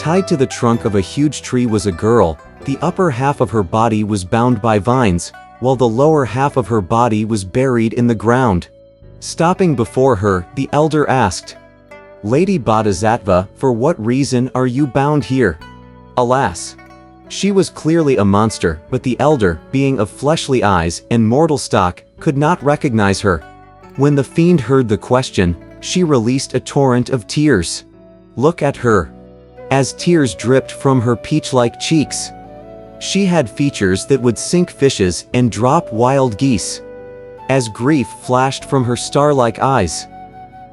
Tied to the trunk of a huge tree was a girl. The upper half of her body was bound by vines, while the lower half of her body was buried in the ground. Stopping before her, the elder asked, "Lady Bodhisattva, for what reason are you bound here?" Alas! She was clearly a monster, but the elder, being of fleshly eyes and mortal stock, could not recognize her. When the fiend heard the question, she released a torrent of tears. Look at her. As tears dripped from her peach-like cheeks. She had features that would sink fishes and drop wild geese. As grief flashed from her star-like eyes.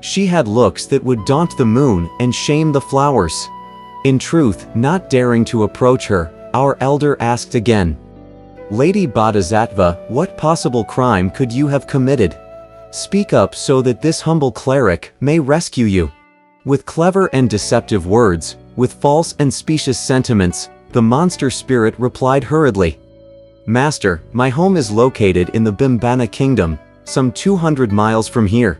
She had looks that would daunt the moon and shame the flowers. In truth, not daring to approach her, our elder asked again, "Lady Bodhisattva, what possible crime could you have committed? Speak up so that this humble cleric may rescue you." With clever and deceptive words, with false and specious sentiments, the monster spirit replied hurriedly, "Master, my home is located in the Bimbana Kingdom, some 200 miles from here.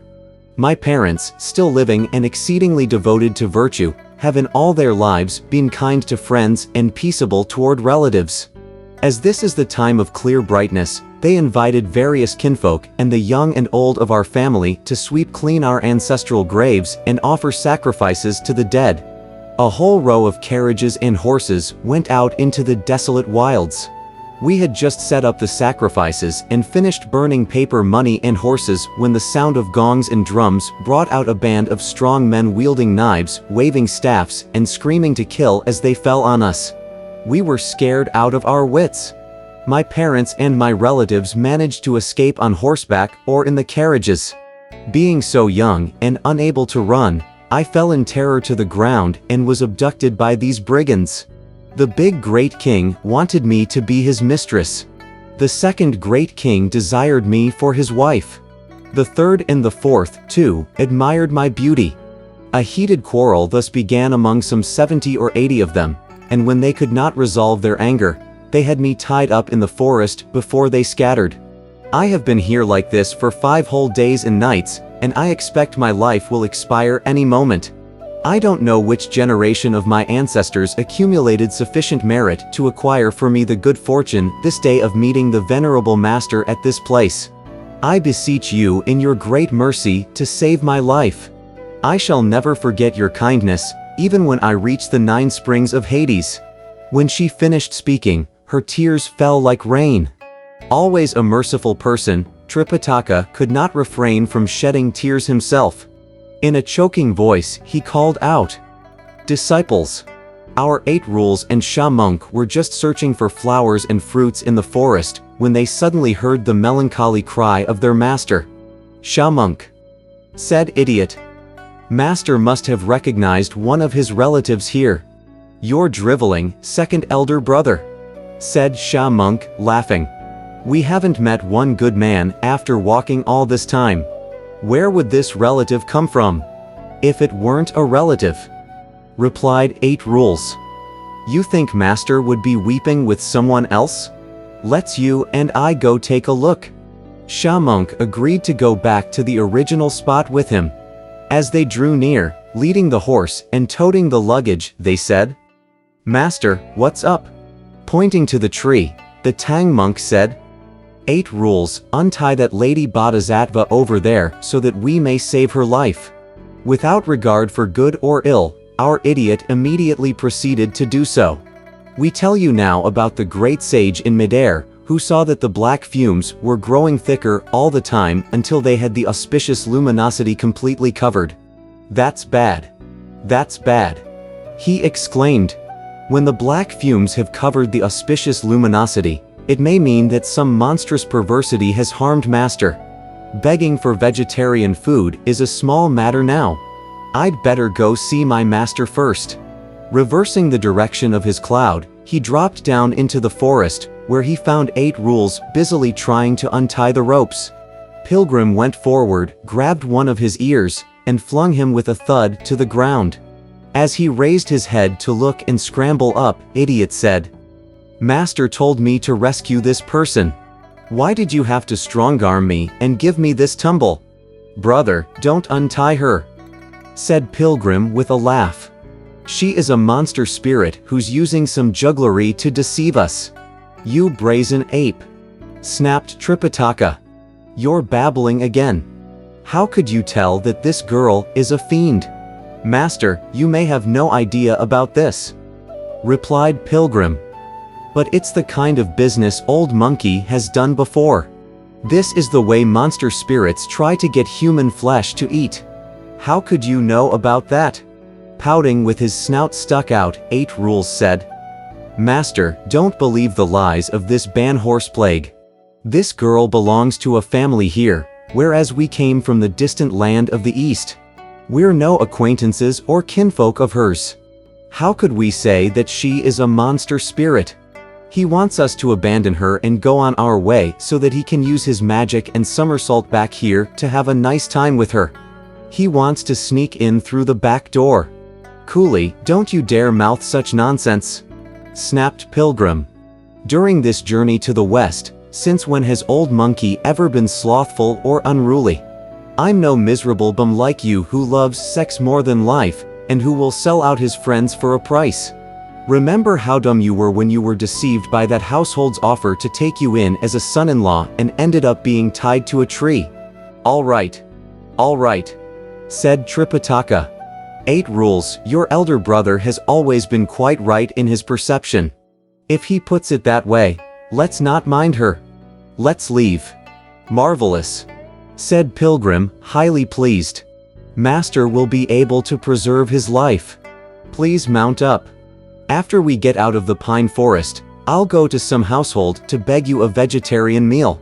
My parents, still living and exceedingly devoted to virtue, have in all their lives been kind to friends and peaceable toward relatives. As this is the time of clear brightness, they invited various kinfolk and the young and old of our family to sweep clean our ancestral graves and offer sacrifices to the dead. A whole row of carriages and horses went out into the desolate wilds. We had just set up the sacrifices and finished burning paper, money and horses when the sound of gongs and drums brought out a band of strong men wielding knives, waving staffs, and screaming to kill as they fell on us. We were scared out of our wits. My parents and my relatives managed to escape on horseback or in the carriages. Being so young and unable to run, I fell in terror to the ground and was abducted by these brigands. The big great king wanted me to be his mistress. The second great king desired me for his wife. The third and the fourth, too, admired my beauty. A heated quarrel thus began among some 70 or 80 of them, and when they could not resolve their anger, they had me tied up in the forest before they scattered. I have been here like this for 5 whole days and nights, and I expect my life will expire any moment. I don't know which generation of my ancestors accumulated sufficient merit to acquire for me the good fortune this day of meeting the venerable master at this place. I beseech you in your great mercy to save my life. I shall never forget your kindness, even when I reach the 9 springs of Hades." When she finished speaking, her tears fell like rain. Always a merciful person, Tripitaka could not refrain from shedding tears himself. In a choking voice, he called out, "Disciples! Our 8 rules and Sha monk were just searching for flowers and fruits in the forest, when they suddenly heard the melancholy cry of their master." "Sha monk," said Idiot. "Master must have recognized one of his relatives here." "You're driveling, second elder brother," said Sha monk, laughing. "We haven't met one good man after walking all this time. Where would this relative come from? If it weren't a relative," replied 8 rules. "You think master would be weeping with someone else? Let's you and I go take a look." Sha monk agreed to go back to the original spot with him. As they drew near, leading the horse and toting the luggage, they said, "Master, what's up?" Pointing to the tree, the Tang monk said, 8 rules, untie that Lady Bodhisattva over there so that we may save her life." Without regard for good or ill, our idiot immediately proceeded to do so. We tell you now about the great sage in midair, who saw that the black fumes were growing thicker all the time until they had the auspicious luminosity completely covered. "That's bad. That's bad," he exclaimed. "When the black fumes have covered the auspicious luminosity, it may mean that some monstrous perversity has harmed master. Begging for vegetarian food is a small matter now. I'd better go see my master first." Reversing the direction of his cloud, he dropped down into the forest, where he found 8 rules busily trying to untie the ropes. Pilgrim went forward, grabbed one of his ears, and flung him with a thud to the ground. As he raised his head to look and scramble up, Idiot said, "Master told me to rescue this person. Why did you have to strongarm me and give me this tumble?" "Brother, don't untie her," said Pilgrim with a laugh. She is a monster spirit who's using some jugglery to deceive us. You brazen ape! Snapped Tripitaka. You're babbling again. How could you tell that this girl is a fiend? Master, you may have no idea about this, replied Pilgrim. But it's the kind of business Old Monkey has done before. This is the way monster spirits try to get human flesh to eat. How could you know about that? Pouting with his snout stuck out, 8 Rules said. Master, don't believe the lies of this Banhorse plague. This girl belongs to a family here, whereas we came from the distant land of the east. We're no acquaintances or kinfolk of hers. How could we say that she is a monster spirit? He wants us to abandon her and go on our way so that he can use his magic and somersault back here to have a nice time with her. He wants to sneak in through the back door. Cooley, don't you dare mouth such nonsense, snapped Pilgrim. During this journey to the west, since when has Old Monkey ever been slothful or unruly? I'm no miserable bum like you who loves sex more than life, and who will sell out his friends for a price. Remember how dumb you were when you were deceived by that household's offer to take you in as a son-in-law and ended up being tied to a tree. All right, said Tripitaka. 8 Rules, your elder brother has always been quite right in his perception. If he puts it that way, let's not mind her. Let's leave. Marvelous, said Pilgrim, highly pleased. Master will be able to preserve his life. Please mount up. After we get out of the pine forest, I'll go to some household to beg you a vegetarian meal.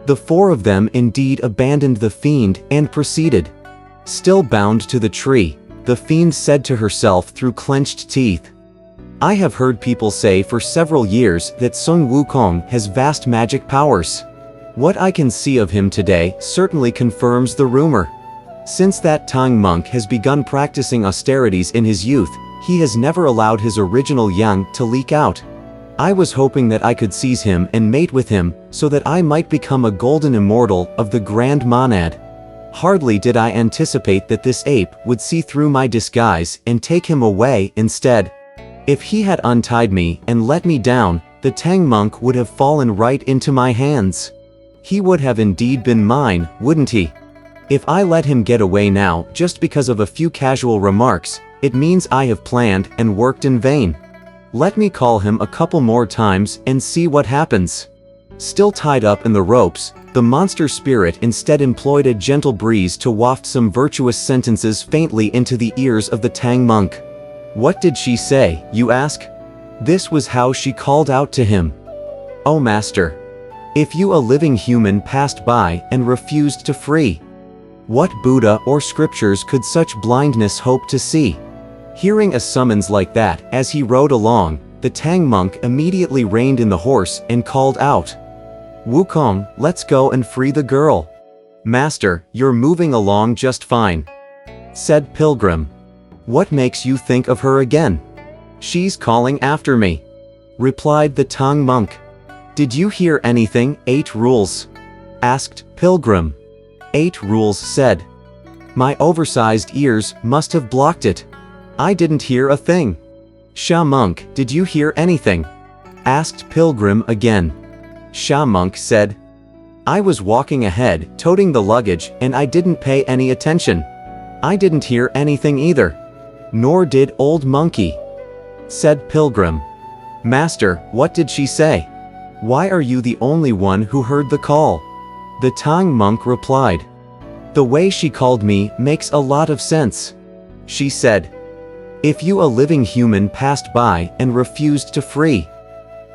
The 4 of them indeed abandoned the fiend and proceeded. Still bound to the tree, the fiend said to herself through clenched teeth. I have heard people say for several years that Sun Wukong has vast magic powers. What I can see of him today certainly confirms the rumor. Since that Tang monk has begun practicing austerities in his youth, he has never allowed his original yang to leak out. I was hoping that I could seize him and mate with him, so that I might become a golden immortal of the Grand Monad. Hardly did I anticipate that this ape would see through my disguise and take him away instead. If he had untied me and let me down, the Tang monk would have fallen right into my hands. He would have indeed been mine, wouldn't he? If I let him get away now just because of a few casual remarks, it means I have planned and worked in vain. Let me call him a couple more times and see what happens. Still tied up in the ropes, the monster spirit instead employed a gentle breeze to waft some virtuous sentences faintly into the ears of the Tang monk. What did she say, you ask? This was how she called out to him. Oh master! If you a living human passed by and refused to free, what Buddha or scriptures could such blindness hope to see? Hearing a summons like that as he rode along, the Tang monk immediately reined in the horse and called out, Wukong, let's go and free the girl. Master, you're moving along just fine, said Pilgrim. What makes you think of her again? She's calling after me, replied the Tang monk. Did you hear anything, 8 Rules? Asked Pilgrim. 8 Rules said. My oversized ears must have blocked it. I didn't hear a thing. Sha monk, did you hear anything? Asked Pilgrim again. Sha monk said. I was walking ahead, toting the luggage, and I didn't pay any attention. I didn't hear anything either. Nor did Old Monkey, said Pilgrim. Master, what did she say? Why are you the only one who heard the call? The Tang monk replied. The way she called me makes a lot of sense. She said, if you a living human passed by and refused to free,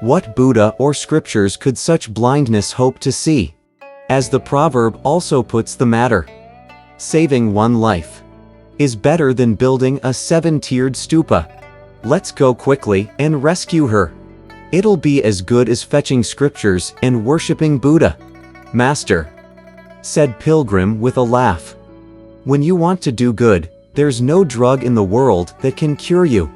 what Buddha or scriptures could such blindness hope to see? As the proverb also puts the matter, saving one life is better than building a 7-tiered stupa. Let's go quickly and rescue her. It'll be as good as fetching scriptures and worshipping Buddha. Master, said Pilgrim with a laugh. When you want to do good, there's no drug in the world that can cure you.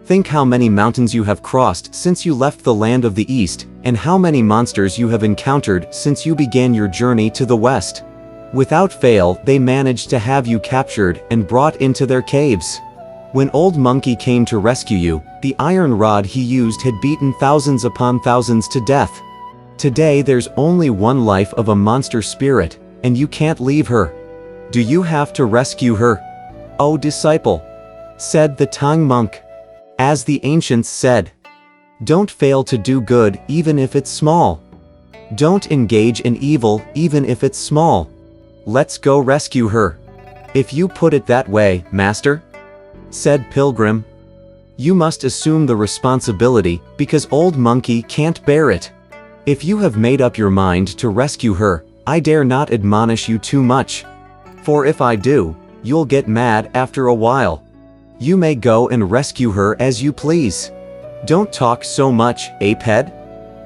Think how many mountains you have crossed since you left the land of the east, and how many monsters you have encountered since you began your journey to the west. Without fail, they managed to have you captured and brought into their caves. When Old Monkey came to rescue you, the iron rod he used had beaten thousands upon thousands to death. Today there's only one life of a monster spirit, and you can't leave her. Do you have to rescue her? O disciple, said the Tang monk. As the ancients said, don't fail to do good even if it's small. Don't engage in evil even if it's small. Let's go rescue her. If you put it that way, master, said Pilgrim, you must assume the responsibility because Old Monkey can't bear it. If you have made up your mind to rescue her, I dare not admonish you too much. For if I do, you'll get mad after a while. You may go and rescue her as you please. Don't talk so much, apehead,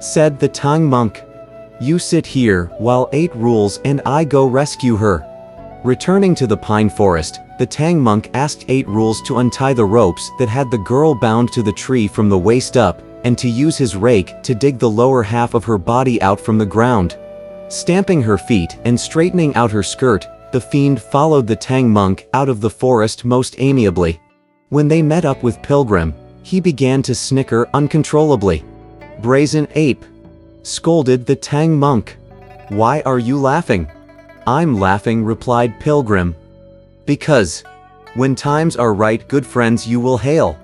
said the Tang monk. You sit here while 8 rules and I go rescue her. Returning to the pine forest, the Tang monk asked 8 rules to untie the ropes that had the girl bound to the tree from the waist up, and to use his rake to dig the lower half of her body out from the ground. Stamping her feet and straightening out her skirt, the fiend followed the Tang monk out of the forest most amiably. When they met up with Pilgrim, he began to snicker uncontrollably. Brazen ape, scolded the Tang monk. Why are you laughing? I'm laughing, replied Pilgrim. Because, when times are right, good friends you will hail.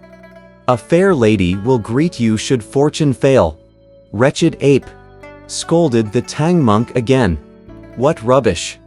A fair lady will greet you should fortune fail. Wretched ape, scolded the Tang monk again. What rubbish!